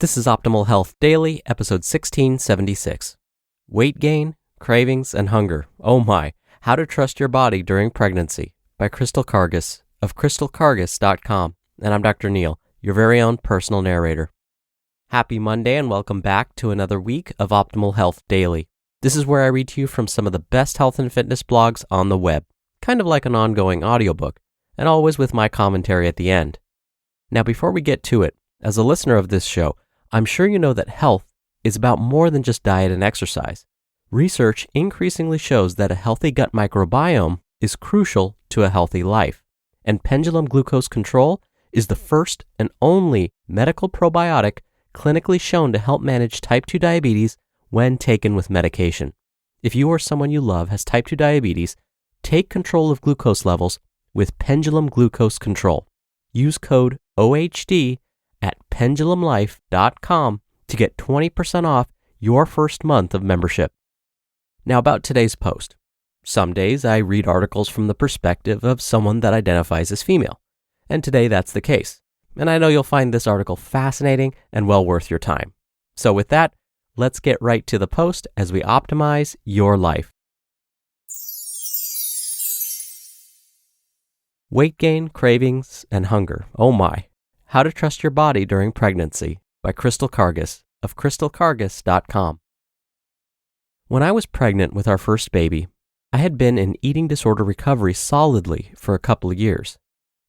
This is Optimal Health Daily, episode 1676. Weight Gain, Cravings, and Hunger. Oh my, How to Trust Your Body During Pregnancy by Karges of crystalkarges.com. And I'm Dr. Neil, your very own personal narrator. Happy Monday and welcome back to another week of Optimal Health Daily. This is where I read to you from some of the best health and fitness blogs on the web, kind of like an ongoing audiobook, and always with my commentary at the end. Now before we get to it, as a listener of this show, I'm sure you know that health is about more than just diet and exercise. Research increasingly shows that a healthy gut microbiome is crucial to a healthy life, and pendulum glucose control is the first and only medical probiotic clinically shown to help manage type 2 diabetes when taken with medication. If you or someone you love has type 2 diabetes, take control of glucose levels with pendulum glucose control. Use code OHD at pendulumlife.com to get 20% off your first month of membership. Now about today's post. Some days I read articles from the perspective of someone that identifies as female, and today that's the case. And I know you'll find this article fascinating and well worth your time. So with that, let's get right to the post as we optimize your life. Weight Gain, Cravings, and Hunger. Oh my. How to Trust Your Body During Pregnancy by Karges of crystalkarges.com. When I was pregnant with our first baby, I had been in eating disorder recovery solidly for a couple of years.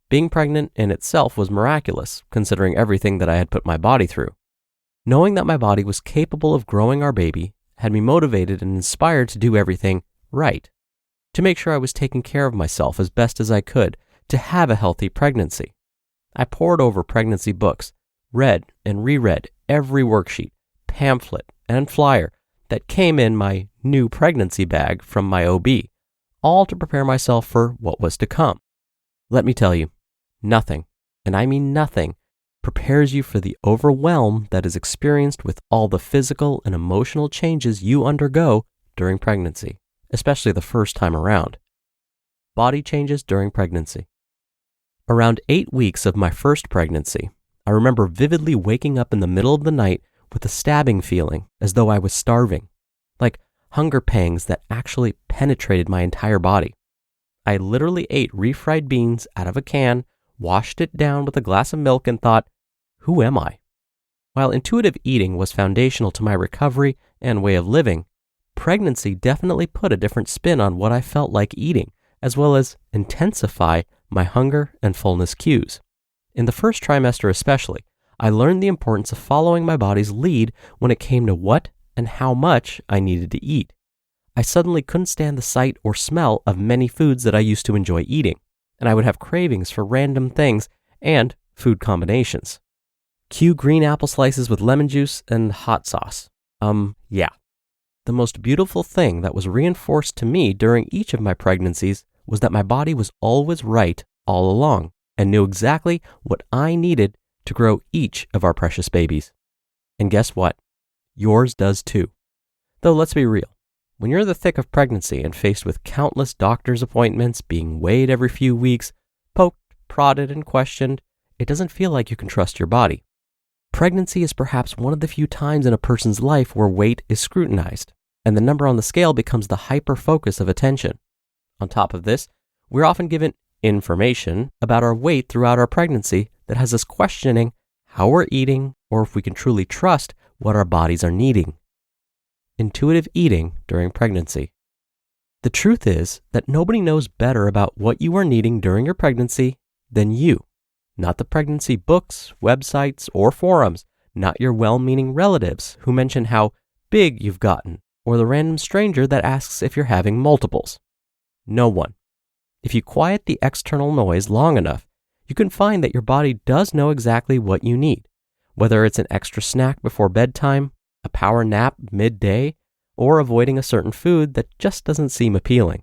Being pregnant in itself was miraculous, considering everything that I had put my body through. Knowing that my body was capable of growing our baby had me motivated and inspired to do everything right, to make sure I was taking care of myself as best as I could to have a healthy pregnancy. I pored over pregnancy books, read and reread every worksheet, pamphlet, and flyer that came in my new pregnancy bag from my OB, all to prepare myself for what was to come. Let me tell you, nothing, and I mean nothing, prepares you for the overwhelm that is experienced with all the physical and emotional changes you undergo during pregnancy, especially the first time around. Body changes during pregnancy. Around 8 weeks of my first pregnancy, I remember vividly waking up in the middle of the night with a stabbing feeling as though I was starving, like hunger pangs that actually penetrated my entire body. I literally ate refried beans out of a can, washed it down with a glass of milk, and thought, who am I? While intuitive eating was foundational to my recovery and way of living, pregnancy definitely put a different spin on what I felt like eating, as well as intensify my hunger and fullness cues. In the first trimester especially, I learned the importance of following my body's lead when it came to what and how much I needed to eat. I suddenly couldn't stand the sight or smell of many foods that I used to enjoy eating, and I would have cravings for random things and food combinations. Cue green apple slices with lemon juice and hot sauce. Yeah. The most beautiful thing that was reinforced to me during each of my pregnancies was that my body was always right all along and knew exactly what I needed to grow each of our precious babies. And guess what? Yours does too. Though let's be real, when you're in the thick of pregnancy and faced with countless doctor's appointments, being weighed every few weeks, poked, prodded, and questioned, it doesn't feel like you can trust your body. Pregnancy is perhaps one of the few times in a person's life where weight is scrutinized, and the number on the scale becomes the hyper-focus of attention. On top of this, we're often given information about our weight throughout our pregnancy that has us questioning how we're eating or if we can truly trust what our bodies are needing. Intuitive eating during pregnancy. The truth is that nobody knows better about what you are needing during your pregnancy than you. Not the pregnancy books, websites, or forums, not your well-meaning relatives who mention how big you've gotten, or the random stranger that asks if you're having multiples. No one. If you quiet the external noise long enough, you can find that your body does know exactly what you need, whether it's an extra snack before bedtime, a power nap midday, or avoiding a certain food that just doesn't seem appealing.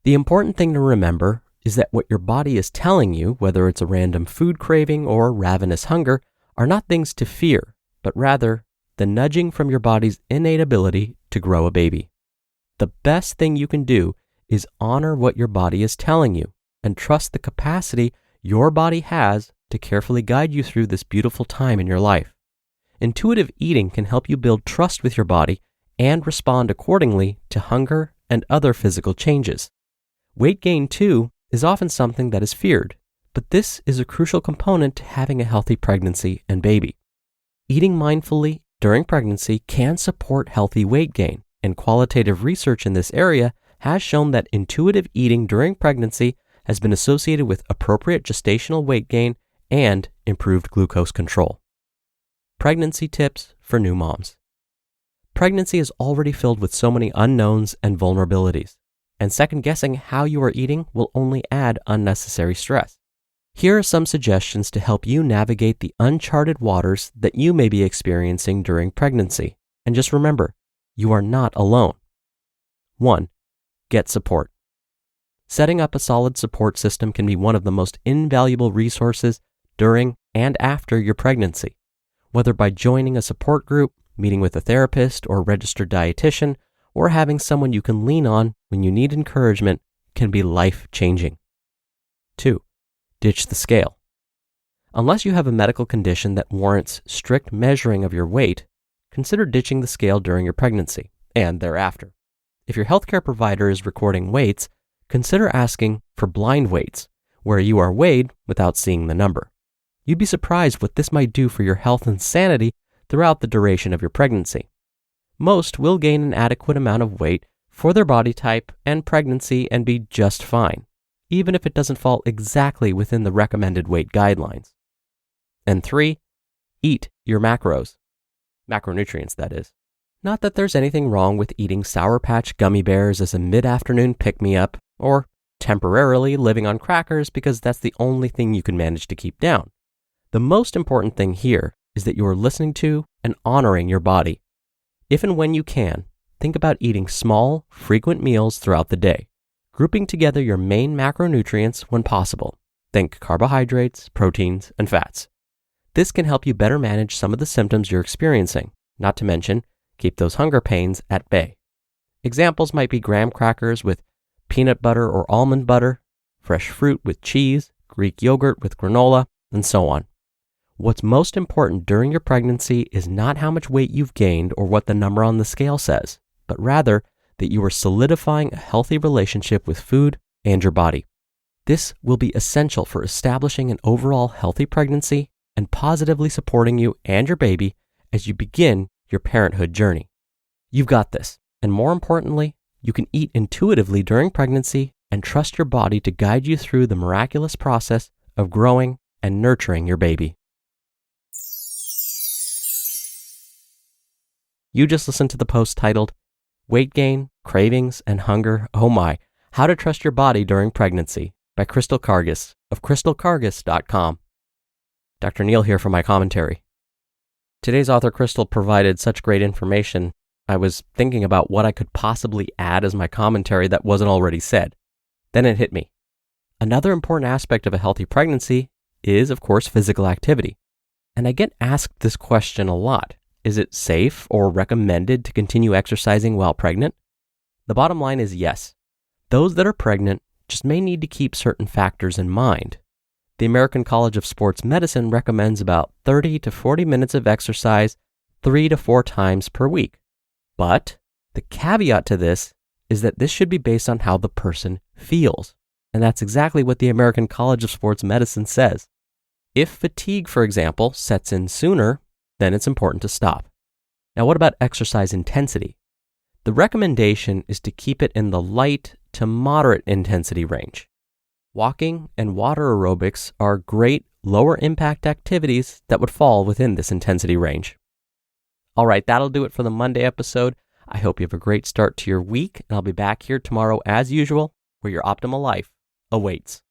The important thing to remember is that what your body is telling you, whether it's a random food craving or ravenous hunger, are not things to fear, but rather the nudging from your body's innate ability to grow a baby. The best thing you can do is honor what your body is telling you and trust the capacity your body has to carefully guide you through this beautiful time in your life. Intuitive eating can help you build trust with your body and respond accordingly to hunger and other physical changes. Weight gain, too, is often something that is feared, but this is a crucial component to having a healthy pregnancy and baby. Eating mindfully during pregnancy can support healthy weight gain, and qualitative research in this area has shown that intuitive eating during pregnancy has been associated with appropriate gestational weight gain and improved glucose control. Pregnancy tips for new moms. Pregnancy is already filled with so many unknowns and vulnerabilities, and second-guessing how you are eating will only add unnecessary stress. Here are some suggestions to help you navigate the uncharted waters that you may be experiencing during pregnancy. And just remember, you are not alone. 1. Get support. Setting up a solid support system can be one of the most invaluable resources during and after your pregnancy. Whether by joining a support group, meeting with a therapist or registered dietitian, or having someone you can lean on when you need encouragement can be life-changing. 2. Ditch the scale. Unless you have a medical condition that warrants strict measuring of your weight, consider ditching the scale during your pregnancy and thereafter. If your healthcare provider is recording weights, consider asking for blind weights, where you are weighed without seeing the number. You'd be surprised what this might do for your health and sanity throughout the duration of your pregnancy. Most will gain an adequate amount of weight for their body type and pregnancy and be just fine, even if it doesn't fall exactly within the recommended weight guidelines. And 3, eat your macros. Macronutrients, that is. Not that there's anything wrong with eating Sour Patch gummy bears as a mid-afternoon pick-me-up, or temporarily living on crackers because that's the only thing you can manage to keep down. The most important thing here is that you are listening to and honoring your body. If and when you can, think about eating small, frequent meals throughout the day, grouping together your main macronutrients when possible. Think carbohydrates, proteins, and fats. This can help you better manage some of the symptoms you're experiencing, not to mention keep those hunger pains at bay. Examples might be graham crackers with peanut butter or almond butter, fresh fruit with cheese, Greek yogurt with granola, and so on. What's most important during your pregnancy is not how much weight you've gained or what the number on the scale says, but rather that you are solidifying a healthy relationship with food and your body. This will be essential for establishing an overall healthy pregnancy and positively supporting you and your baby as you begin your parenthood journey. You've got this, and more importantly, you can eat intuitively during pregnancy and trust your body to guide you through the miraculous process of growing and nurturing your baby. You just listened to the post titled, Weight Gain, Cravings, and Hunger, Oh My, How to Trust Your Body During Pregnancy by Crystal Karges of crystalkarges.com. Dr. Neil here for my commentary. Today's author Crystal provided such great information, I was thinking about what I could possibly add as my commentary that wasn't already said. Then it hit me. Another important aspect of a healthy pregnancy is, of course, physical activity. And I get asked this question a lot. Is it safe or recommended to continue exercising while pregnant? The bottom line is yes. Those that are pregnant just may need to keep certain factors in mind. The American College of Sports Medicine recommends about 30 to 40 minutes of exercise 3 to 4 times per week. But the caveat to this is that this should be based on how the person feels. And that's exactly what the American College of Sports Medicine says. If fatigue, for example, sets in sooner, then it's important to stop. Now, what about exercise intensity? The recommendation is to keep it in the light to moderate intensity range. Walking and water aerobics are great lower impact activities that would fall within this intensity range. All right, that'll do it for the Monday episode. I hope you have a great start to your week, and I'll be back here tomorrow as usual, where your optimal life awaits.